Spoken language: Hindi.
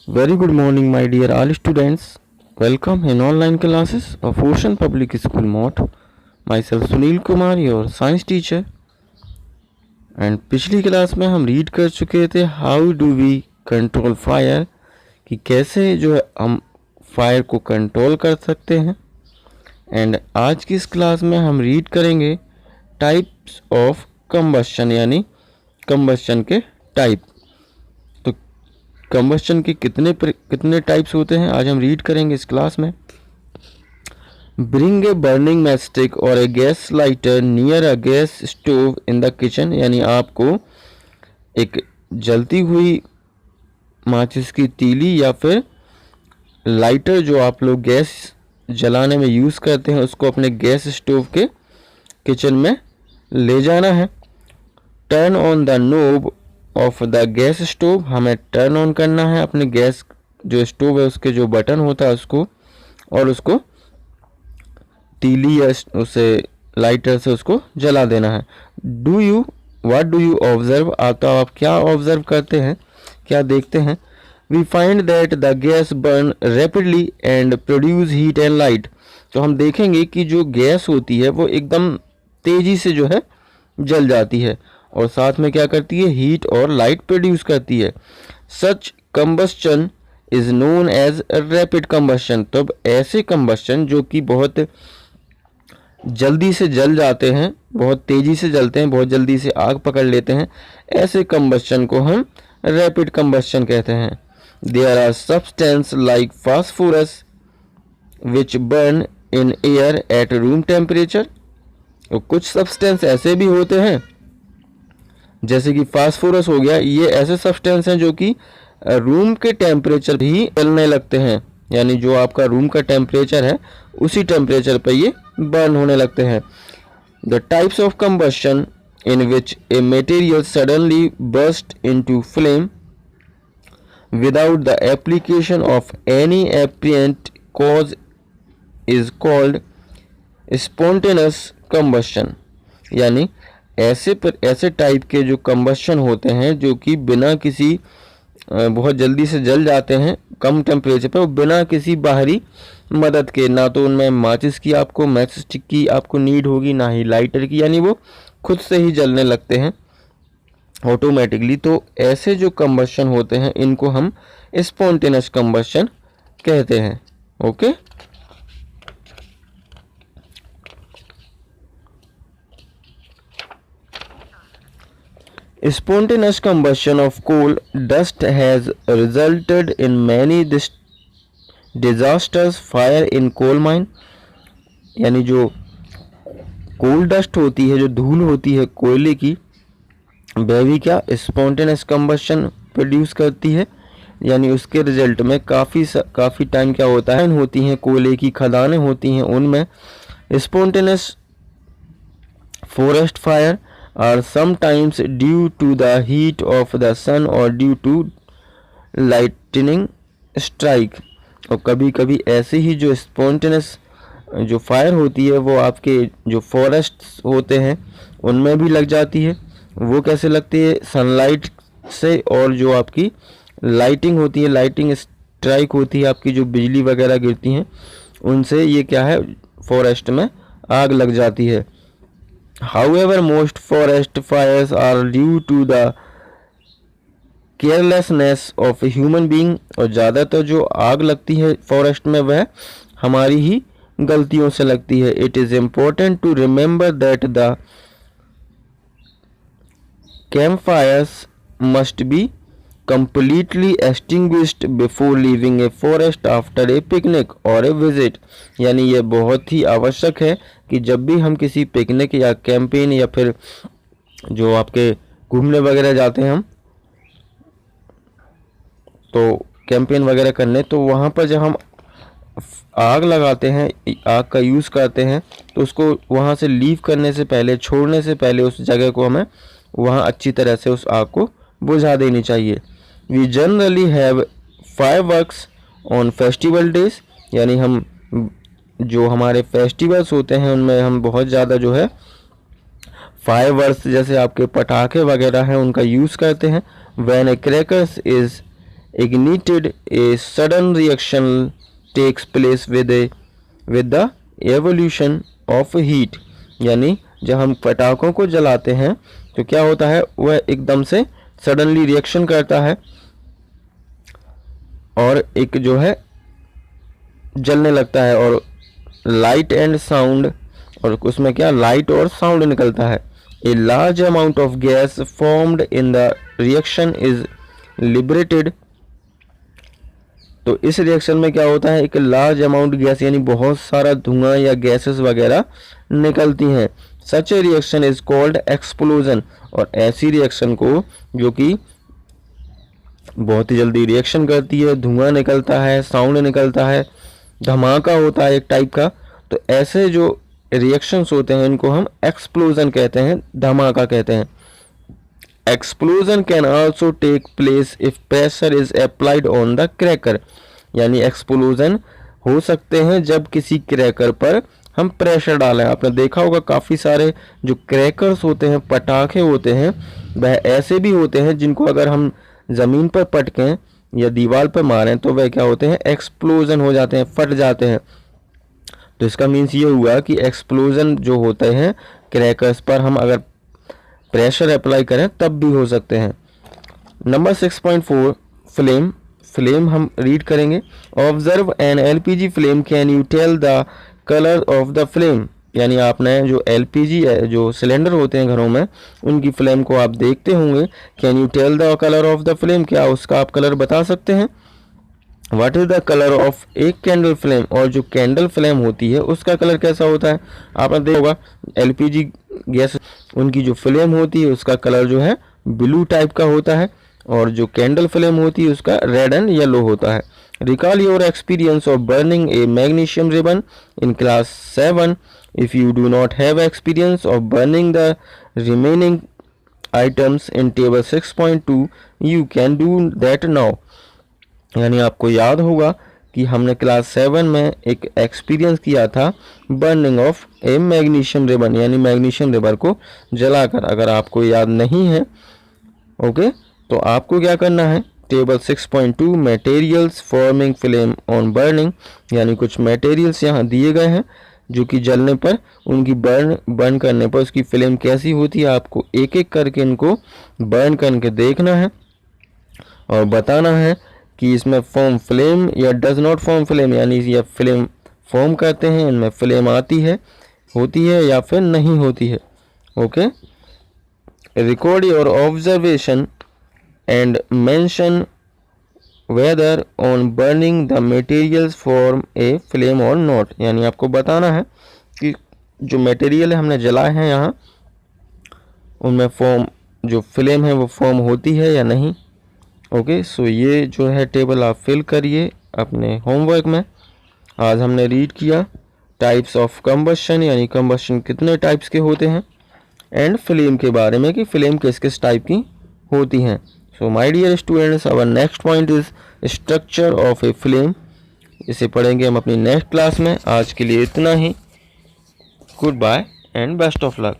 Very good morning, my dear all students. Welcome in online classes of Ocean Public School Mott. Myself Sunil Kumar, your science teacher. And पिछली क्लास में हम रीड कर चुके थे how do we control fire, कि कैसे जो है हम फायर को कंट्रोल कर सकते हैं. एंड आज की इस क्लास में हम रीड करेंगे टाइप्स ऑफ कंबस्शन, यानी कंबस्शन के टाइप. तो कंबस्शन के कितने टाइप्स होते हैं आज हम रीड करेंगे इस क्लास में. ब्रिंग ए बर्निंग मैचस्टिक और a gas lighter near a gas stove in the kitchen, यानी आपको एक जलती हुई माचिस की तीली या फिर लाइटर जो आप लोग गैस जलाने में यूज़ करते हैं उसको अपने गैस स्टोव के किचन में ले जाना है. Turn on the knob of the gas stove, हमें टर्न ऑन करना है अपने गैस जो स्टोव है उसके जो बटन होता है उसको, और उसको तीली या उसे लाइटर से उसको जला देना है. व्हाट डू यू ऑब्जर्व, आप क्या ऑब्जर्व करते हैं, क्या देखते हैं. We find that the gas burn rapidly and produce heat and light. तो हम देखेंगे कि जो गैस होती है वो एकदम तेज़ी से जो है जल जाती है और साथ में क्या करती है, हीट और लाइट प्रोड्यूस करती है. Such combustion is known as rapid combustion. तो अब ऐसे कंबस्शन जो कि बहुत जल्दी से जल जाते हैं, बहुत तेज़ी से जलते हैं, बहुत जल्दी से आग पकड़ लेते हैं, ऐसे कंबस्शन को हम रैपिड कंबस्शन कहते हैं. There are substance like phosphorus which burn in air at room temperature. तो कुछ सब्सटेंस ऐसे भी होते हैं जैसे कि फास्फोरस हो गया, ये ऐसे सब्सटेंस हैं जो कि रूम के टेम्परेचर भी जलने लगते हैं, यानी जो आपका रूम का टेम्परेचर है उसी टेम्परेचर पर ये बर्न होने लगते हैं. The types of combustion in which a material suddenly burst into flame without the application of any apparent cause is called spontaneous combustion. यानी ऐसे टाइप के जो कंबस्शन होते हैं जो कि बिना किसी बहुत जल्दी से जल जाते हैं कम टेम्परेचर पर, बिना किसी बाहरी मदद के, ना तो उनमें माचिस की आपको मैच स्टिक की आपको नीड होगी, ना ही लाइटर की, यानी वो खुद से ही जलने लगते हैं ऑटोमेटिकली. तो ऐसे जो कंबस्शन होते हैं इनको हम स्पॉन्टेनियस कंबस्शन कहते हैं. Okay. Spontaneous combustion of coal dust has resulted in many disasters. Fire in coal mine, यानी जो कोल डस्ट होती है, जो धूल होती है कोयले की, वह भी क्या स्पॉन्टेनियस कंबस्शन प्रोड्यूस करती है. यानी उसके रिजल्ट में काफ़ी टाइम क्या होता है, होती हैं कोयले की खदानें होती हैं, उनमें spontaneous forest fire are sometimes due to the heat of the sun or due to lightning strike. और कभी कभी ऐसे ही जो स्पॉन्टेनियस जो फायर होती है वो आपके जो फॉरेस्ट होते हैं उनमें भी लग जाती है. वो कैसे लगती है, सनलाइट से, और जो आपकी लाइटिंग होती है, लाइटिंग स्ट्राइक होती है, आपकी जो बिजली वगैरह गिरती हैं उनसे ये क्या है, फॉरेस्ट में आग लग जाती है. However, most forest fires are due to the carelessness of a human being. और ज़्यादातर जो आग लगती है फॉरेस्ट में वह हमारी ही गलतियों से लगती है. It is important to remember that the campfires must be completely extinguished before leaving a forest after a picnic or a visit. यानी यह बहुत ही आवश्यक है कि जब भी हम किसी पिकनिक या कैंपेन या फिर जो आपके घूमने वगैरह जाते हैं हम, तो कैंपेन वगैरह करने, तो वहाँ पर जब हम आग लगाते हैं, आग का यूज़ करते हैं, तो उसको वहाँ से लीव करने से पहले, छोड़ने से पहले उस जगह को हमें वहाँ अच्छी तरह से उस आग को बुझा देनी चाहिए. We generally have fireworks on festival days. यानी हम जो हमारे फेस्टिवल्स होते हैं उनमें हम बहुत ज़्यादा जो है फायरवर्क्स जैसे आपके पटाखे वगैरह हैं उनका यूज़ करते हैं. When A crackers is ignited, a sudden reaction takes place with the evolution of heat. यानी जब हम पटाखों को जलाते हैं तो क्या होता है, वह एकदम से सडनली रिएक्शन करता है और एक जो है जलने लगता है, और लाइट एंड साउंड, और उसमें क्या लाइट और साउंड निकलता है. A large amount of gas formed in the reaction is liberated. तो इस रिएक्शन में क्या होता है, एक लार्ज अमाउंट गैस यानी बहुत सारा धुआं या गैसेस वगैरह निकलती हैं. Such a reaction is called explosion. और ऐसी रिएक्शन को जो कि बहुत ही जल्दी रिएक्शन करती है, धुआं निकलता है, साउंड निकलता है, धमाका होता है एक टाइप का, तो ऐसे जो रिएक्शंस होते हैं इनको हम एक्सप्लोजन कहते हैं, धमाका कहते हैं. Explosion can also take place if pressure is applied on the cracker. यानी एक्सप्लोजन हो सकते हैं जब किसी क्रैकर पर हम प्रेशर डालें. आपने देखा होगा काफ़ी सारे जो क्रैकर्स होते हैं, पटाखे होते हैं, वह ऐसे भी होते हैं जिनको अगर हम ज़मीन पर पटकें या दीवार पर मारें तो वह क्या होते हैं, एक्सप्लोजन हो जाते हैं, फट जाते हैं. तो इसका मीन्स ये हुआ कि एक्सप्लोजन जो होते हैं क्रैकर्स पर हम अगर प्रेशर अप्लाई करें तब भी हो सकते हैं. Number 6.4 flame. फ्लेम हम रीड करेंगे. Observe an LPG flame, can you tell the colour of the flame. यानी आपने जो एलपीजी जो सिलेंडर होते हैं घरों में, उनकी फ्लेम को आप देखते होंगे. Can you tell the colour of the flame, क्या उसका आप कलर बता सकते हैं. What is the colour of a candle flame. और जो कैंडल फ्लेम होती है उसका कलर कैसा होता है. आपने देखा होगा एलपीजी गैस, उनकी जो फ्लेम होती है उसका कलर जो है ब्लू टाइप का होता है, और जो कैंडल फ्लेम होती है उसका रेड एंड येलो होता है. Recall your experience of burning A magnesium ribbon in class 7. If you do not have experience of burning the remaining items in table 6.2 you can do that now. यानी आपको याद होगा कि हमने क्लास 7 में एक एक्सपीरियंस किया था burning of A magnesium ribbon, यानी मैग्नीशियम रिबन को जलाकर. अगर आपको याद नहीं है ओके, तो आपको क्या करना है, table 6.2 materials forming flame on burning, यानी कुछ मटेरियल्स यहाँ दिए गए हैं जो कि जलने पर उनकी बर्न करने पर उसकी फ्लेम कैसी होती है. आपको एक एक करके इनको बर्न करके देखना है और बताना है कि इसमें फॉर्म फ्लेम या डज नॉट फॉर्म फ्लेम, यानी ये फ्लेम फॉर्म करते हैं, इनमें फ्लेम आती है, होती है या फिर नहीं होती है. Okay, record your observation and mention whether on burning the materials form a flame और नॉट. यानी आपको बताना है कि जो मटेरियल हमने जलाए हैं यहाँ, उनमें फॉर्म जो फ्लेम है वो फॉर्म होती है या नहीं. ओके, सो ये जो है टेबल आप फिल करिए अपने होमवर्क में. आज हमने रीड किया टाइप्स ऑफ कंबशन, यानी कंबशन कितने टाइप्स के होते हैं, एंड फ्लेम के बारे में कि फ्लेम किस किस टाइप की होती हैं. So my dear students, our next point is structure of a flame. इसे पढ़ेंगे हम अपनी नेक्स्ट क्लास में. आज के लिए इतना ही. Goodbye and best of luck.